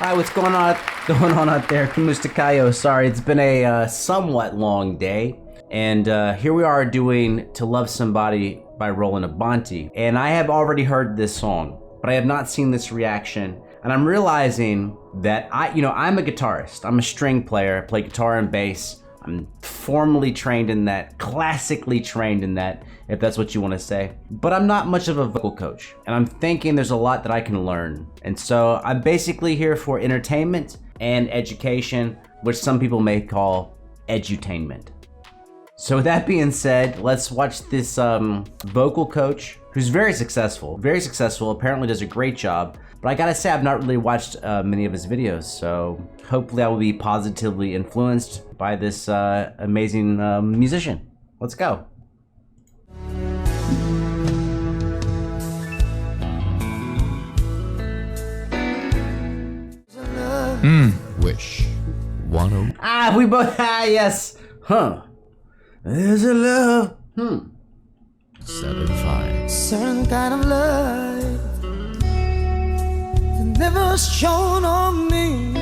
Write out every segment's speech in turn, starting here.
Hi, what's going on out there? Mr. Kayo. Sorry, it's been a somewhat long day. And here we are doing To Love Somebody by Roland Abante. And I have already heard this song, but I have not seen this reaction. And I'm realizing that I'm a guitarist. I'm a string player. I play guitar and bass. I'm formally trained in that, classically trained in that, if that's what you want to say. But I'm not much of a vocal coach. And I'm thinking there's a lot that I can learn. And so I'm basically here for entertainment and education, which some people may call edutainment. So with that being said, let's watch this vocal coach who's very successful, apparently does a great job. But I gotta say, I've not really watched many of his videos, so hopefully I will be positively influenced by this amazing musician. Let's go. Wish. 10. We both, yes. There's a love. 75. Certain kind of love that never shown on me.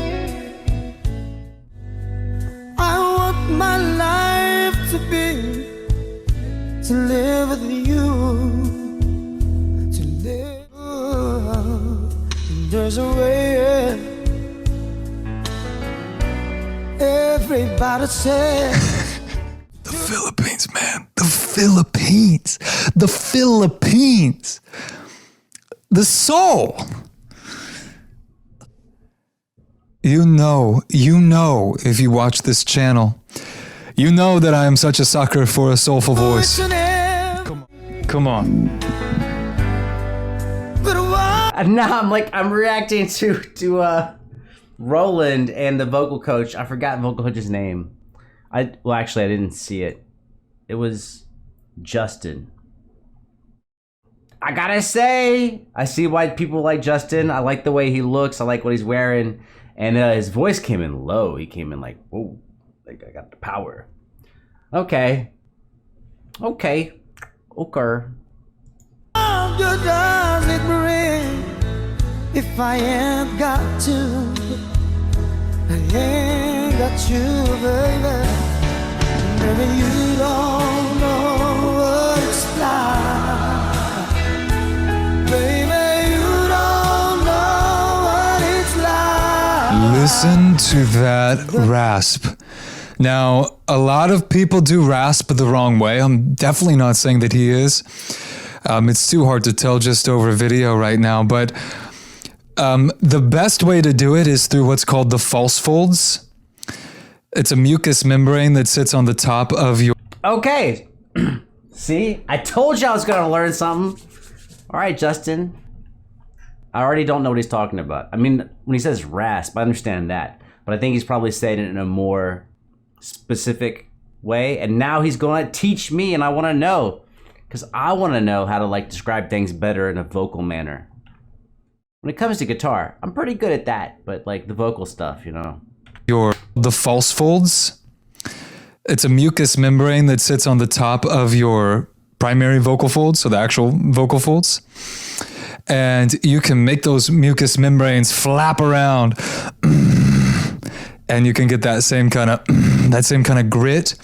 I want my life to be, to live with you, to live. There's a way. Everybody says The Philippines, man. The Philippines. The Philippines. The soul. You know, if you watch this channel, you know that I am such a sucker for a soulful voice. Come on. Now I'm reacting to Roland and the vocal coach. I forgot the vocal coach's name. Well, actually, I didn't see it. It was Justin. I gotta say, I see why people like Justin. I like the way he looks. I like what he's wearing. And his voice came in low. He came in like, whoa, like I got the power. Okay. How good does it bring if I ain't got you? I ain't got you, baby. Maybe you don't know what it's like. Baby, you don't know what it's like. Listen to that rasp. Now, a lot of people do rasp the wrong way. I'm definitely not saying that he is. It's too hard to tell just over video right now, but the best way to do it is through what's called the false folds. It's a mucous membrane that sits on the top of your... Okay. See? I told you I was going to learn something. All right, Justin. I already don't know what he's talking about. I mean, when he says rasp, I understand that. But I think he's probably saying it in a more specific way. And now he's going to teach me, and I want to know. Because I want to know how to describe things better in a vocal manner. When it comes to guitar, I'm pretty good at that. But the vocal stuff, The false folds. It's a mucous membrane that sits on the top of your primary vocal folds, so the actual vocal folds. And you can make those mucous membranes flap around, and you can get that same kind of grit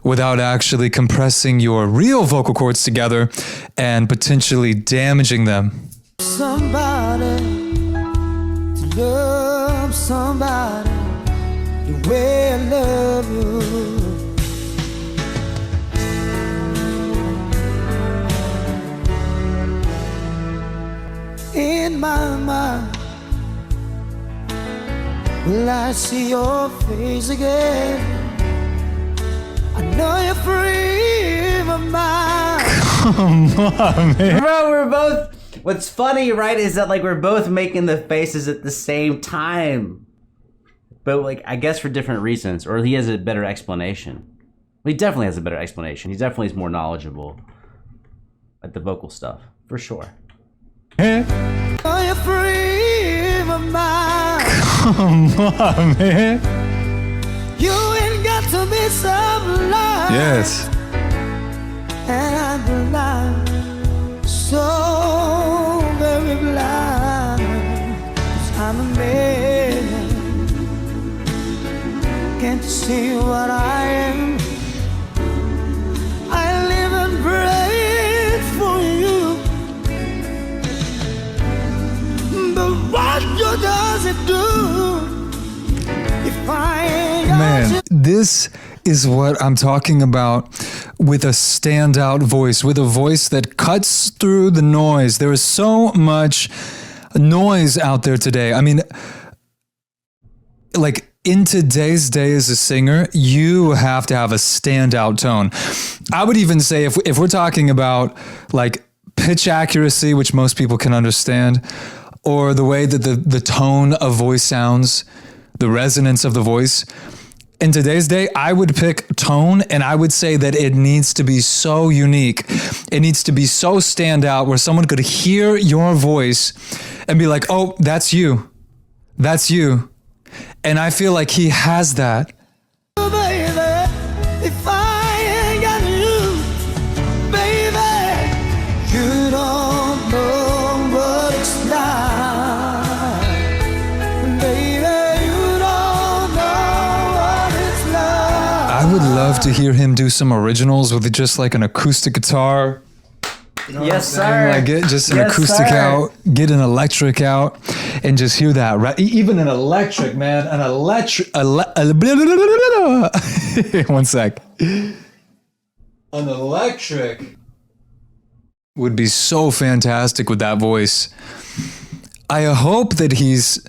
without actually compressing your real vocal cords together and potentially damaging them. Somebody to love somebody the way I love you. In my mind, will I see your face again? I know you're free my mind. Come on, man. Bro, we're both... What's funny, right, is that we're both making the faces at the same time. But I guess for different reasons. Or he has a better explanation. Well, he definitely has a better explanation. He definitely is more knowledgeable at the vocal stuff, for sure. Are you free my mind? Come on, man. You ain't got to be sublime. Yes. And I'm blind, so very blind. 'Cause I'm a man. see what I am. I live and pray for you. But what good does it do if I ain't got Man, you? this is what I'm talking about with a standout voice, with a voice that cuts through the noise. There is so much noise out there today. I mean, like in today's day as a singer, you have to have a standout tone. I would even say if we're talking about like pitch accuracy, which most people can understand, or the way that the tone of voice sounds, the resonance of the voice, in today's day, I would pick tone, and I would say that it needs to be so unique. It needs to be so standout where someone could hear your voice and be like, oh, that's you. That's you. And I feel like he has that. Baby, if I ain't got you, baby, you don't know what it's like. Baby, you don't know what it's like. I would love to hear him do some originals with just like an acoustic guitar. Yes, sir. Like get just an Yes, acoustic sir. out, get an electric out, and just hear that. Right? Even an electric, man. An electric. One sec. An electric would be so fantastic with that voice. I hope that he's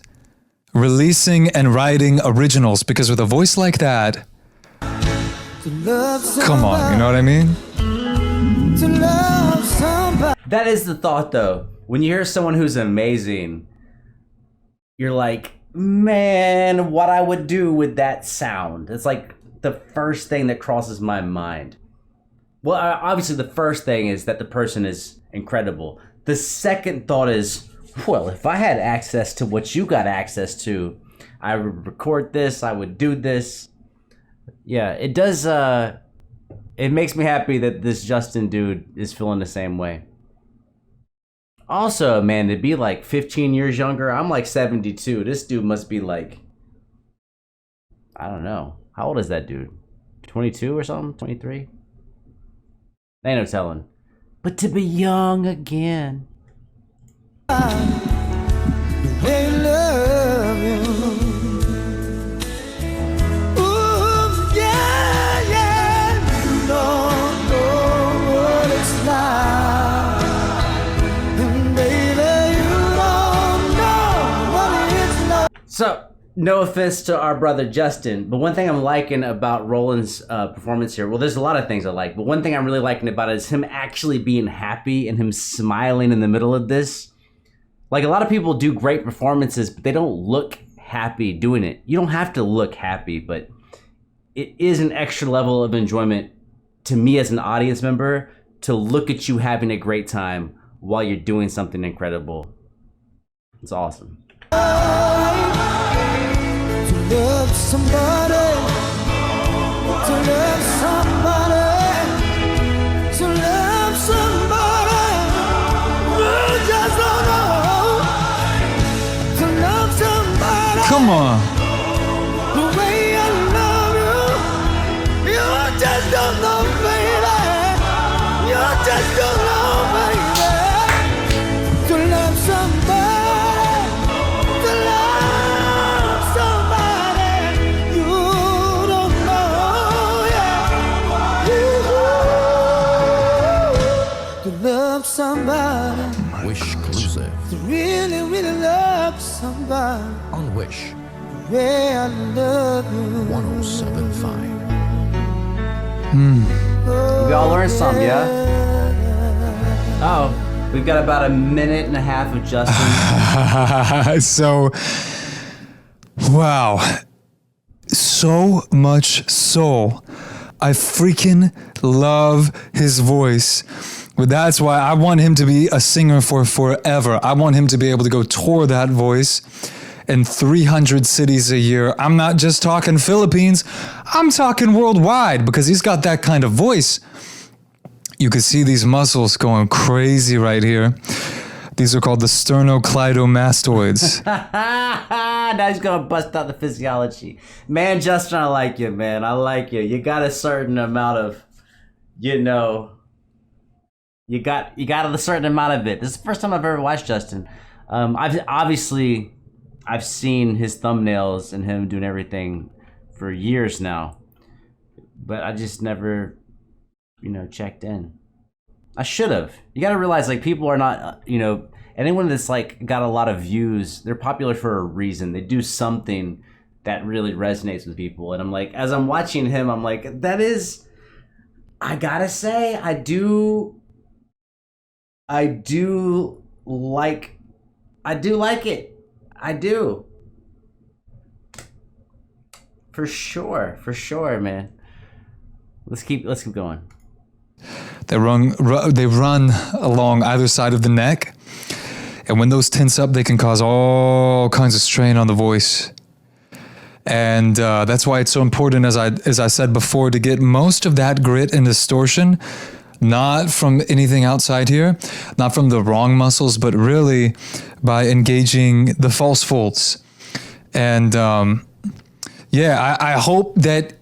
releasing and writing originals, because with a voice like that, To love come on, you know what I mean? to love somebody. That is the thought, though. When you hear someone who's amazing, you're like, man, what I would do with that sound. It's like the first thing that crosses my mind. Well, obviously, the first thing is that the person is incredible. The second thought is, well, if I had access to what you got access to, I would record this, I would do this. Yeah, it does. It makes me happy that this Justin dude is feeling the same way. Also, man, to be like 15 years younger, I'm like 72. This dude must be like, I don't know. How old is that dude? 22 or something? 23? Ain't no telling. But to be young again. They love you. Ooh, yeah, yeah. You don't know what it's like. And baby, you don't know what it's like. So, no offense to our brother Justin, but one thing I'm liking about Roland's performance here, well, there's a lot of things I like, but one thing I'm really liking about it is him actually being happy and him smiling in the middle of this. Like, a lot of people do great performances, but they don't look happy doing it. You don't have to look happy, but it is an extra level of enjoyment to me as an audience member to look at you having a great time while you're doing something incredible. It's awesome. To love somebody, to love somebody, to love somebody, you just don't know. To love somebody, Come on. the way I love you, you just don't know, baby. You just don't know, baby. To love somebody, to love somebody, you don't know, yeah. To love somebody, Wish exclusive to really, really love somebody, on Wish the way I love you. 1075. We all learned something, yeah? Oh, we've got about a minute and a half of Justin. So, wow. So much soul. I freaking love his voice. But that's why I want him to be a singer for forever. I want him to be able to go tour that voice in 300 cities a year. I'm not just talking Philippines, I'm talking worldwide, because he's got that kind of voice. You can see these muscles going crazy right here. These are called the sternocleidomastoids. Now he's gonna bust out the physiology. Man, Justin, I like you, man. I like you. You got a certain amount of, you know, you got a certain amount of it. This is the first time I've ever watched Justin. I've seen his thumbnails and him doing everything for years now, but I just never, you know, checked in. I should have. You got to realize, like, people are not, you know, anyone that's like got a lot of views, they're popular for a reason. They do something that really resonates with people. And I'm like, as I'm watching him, I'm like, that is, I gotta say, I do like it. I do. For sure, man. Let's keep going. They run along either side of the neck, and when those tense up, they can cause all kinds of strain on the voice. And that's why it's so important, as I said before, to get most of that grit and distortion, not from anything outside here, not from the wrong muscles, but really by engaging the false folds. And I hope that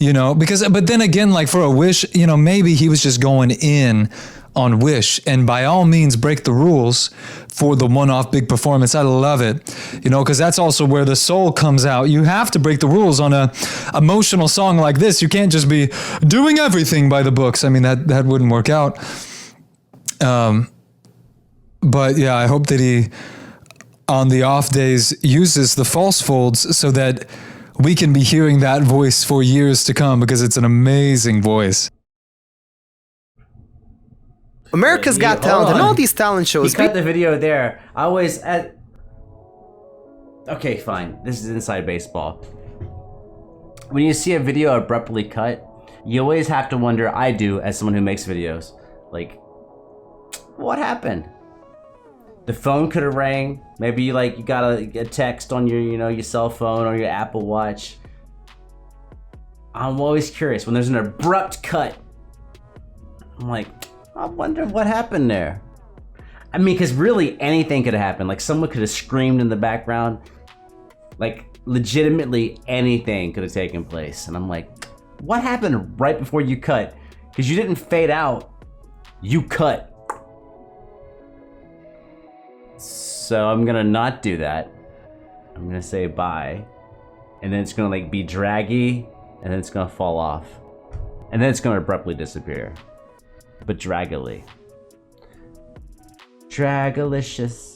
you know, but then again, like for a Wish, you know, maybe he was just going in on Wish, and by all means break the rules for the one-off big performance. I love it, you know, because that's also where the soul comes out. You have to break the rules on a emotional song like this. You can't just be doing everything by the books. I mean, that wouldn't work out. But yeah, I hope that he, on the off days, uses the false folds so that we can be hearing that voice for years to come, because it's an amazing voice. America's Got Talent and all these talent shows. He cut the video there. Okay, fine. This is inside baseball. When you see a video abruptly cut, you always have to wonder, I do, as someone who makes videos, like, what happened? The phone could have rang. Maybe you got a text on your, you know, your cell phone or your Apple Watch. I'm always curious when there's an abrupt cut. I'm like, I wonder what happened there. I mean, because really anything could have happened. Like, someone could have screamed in the background. Like, legitimately anything could have taken place. And I'm like, what happened right before you cut? Because you didn't fade out, you cut. So I'm gonna not do that. I'm gonna say bye. And then it's gonna like be draggy, and then it's gonna fall off. And then it's gonna abruptly disappear. But draggily. Dragalicious.